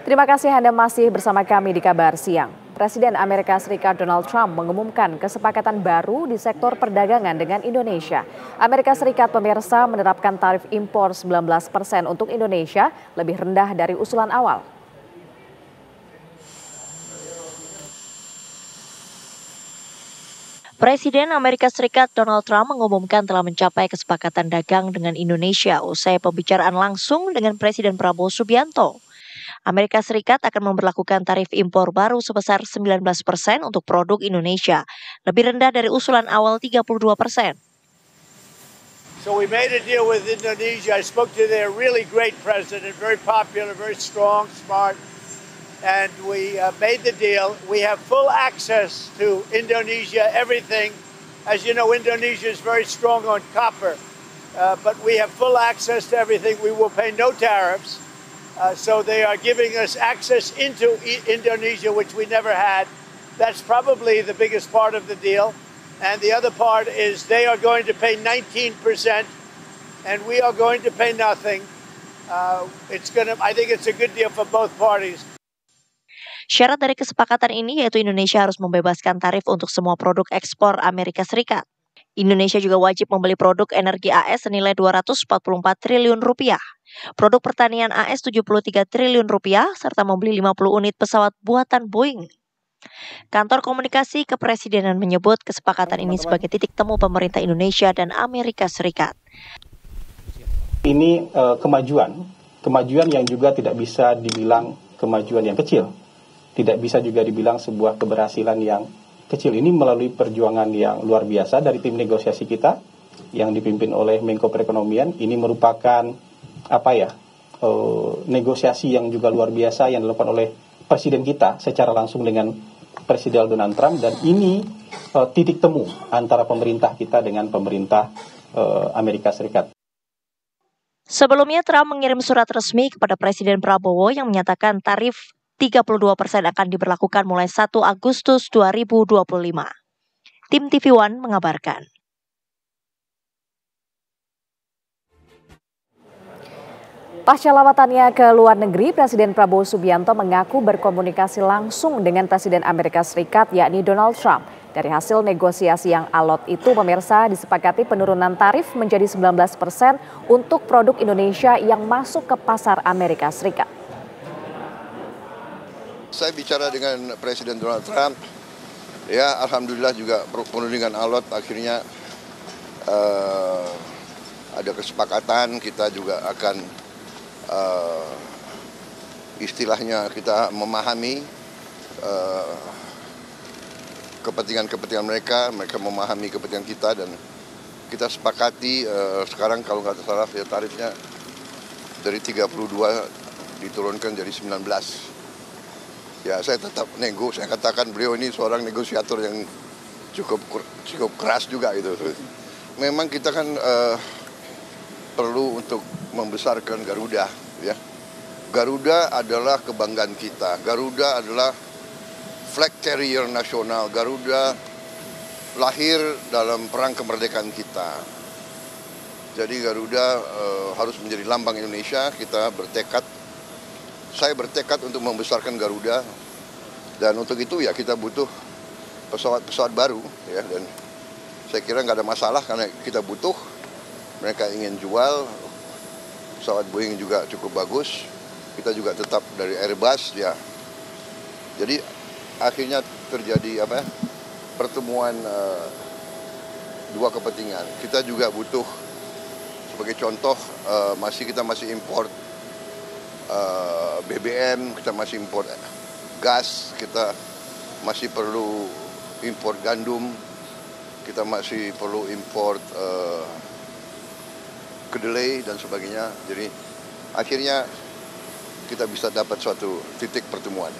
Terima kasih Anda masih bersama kami di Kabar Siang. Presiden Amerika Serikat Donald Trump mengumumkan kesepakatan baru di sektor perdagangan dengan Indonesia. Amerika Serikat pemirsa menerapkan tarif impor 19% untuk Indonesia, lebih rendah dari usulan awal. Presiden Amerika Serikat Donald Trump mengumumkan telah mencapai kesepakatan dagang dengan Indonesia usai pembicaraan langsung dengan Presiden Prabowo Subianto. Amerika Serikat akan memberlakukan tarif impor baru sebesar 19% untuk produk Indonesia, lebih rendah dari usulan awal 32%. So we made a deal with Indonesia. I spoke to their really great president, very popular, very strong, smart. And we made the deal. We have full access to Indonesia, everything. As you know, Indonesia is very strong on copper, but we have full access to everything. We will pay no tariffs. So they are giving us access into Indonesia, which we never had. That's probably the biggest part of the deal. And the other part is they are going to pay 19%, and we are going to pay nothing. I think it's a good deal for both parties. Syarat dari kesepakatan ini yaitu Indonesia harus membebaskan tarif untuk semua produk ekspor Amerika Serikat. Indonesia juga wajib membeli produk energi AS senilai 244 triliun rupiah, produk pertanian AS 73 triliun rupiah, serta membeli 50 unit pesawat buatan Boeing. Kantor Komunikasi Kepresidenan menyebut kesepakatan ini sebagai titik temu pemerintah Indonesia dan Amerika Serikat. Ini kemajuan yang juga tidak bisa dibilang kemajuan yang kecil. Tidak bisa juga dibilang sebuah keberhasilan yang kecil. Ini melalui perjuangan yang luar biasa dari tim negosiasi kita yang dipimpin oleh Menko Perekonomian. Ini merupakan negosiasi yang juga luar biasa yang dilakukan oleh Presiden kita secara langsung dengan Presiden Donald Trump, dan ini titik temu antara pemerintah kita dengan pemerintah Amerika Serikat. Sebelumnya Trump mengirim surat resmi kepada Presiden Prabowo yang menyatakan tarif 32% akan diberlakukan mulai 1 Agustus 2025. Tim TV One mengabarkan. Pasca lawatannya ke luar negeri, Presiden Prabowo Subianto mengaku berkomunikasi langsung dengan Presiden Amerika Serikat yakni Donald Trump. Dari hasil negosiasi yang alot itu, pemirsa, disepakati penurunan tarif menjadi 19% untuk produk Indonesia yang masuk ke pasar Amerika Serikat. Saya bicara dengan Presiden Donald Trump, ya alhamdulillah juga penundingan alot akhirnya ada kesepakatan. Kita juga akan istilahnya kita memahami kepentingan mereka memahami kepentingan kita, dan kita sepakati sekarang kalau nggak salah ya tarifnya dari 32 diturunkan jadi 19. Ya, saya tetap nego. Saya katakan beliau ini seorang negosiator yang cukup keras juga gitu. Memang kita kan perlu untuk membesarkan Garuda, ya. Garuda adalah kebanggaan kita. Garuda adalah flag carrier nasional. Garuda lahir dalam perang kemerdekaan kita. Jadi Garuda harus menjadi lambang Indonesia. Saya bertekad untuk membesarkan Garuda, dan untuk itu ya kita butuh pesawat baru, ya, dan saya kira nggak ada masalah karena kita butuh. Mereka ingin jual pesawat Boeing juga cukup bagus, kita juga tetap dari Airbus, ya. Jadi akhirnya terjadi pertemuan dua kepentingan. Kita juga butuh, sebagai contoh, kita masih import BBM, kita masih impor gas, kita masih perlu impor gandum, kita masih perlu impor kedelai dan sebagainya. Jadi akhirnya kita bisa dapat suatu titik pertemuan.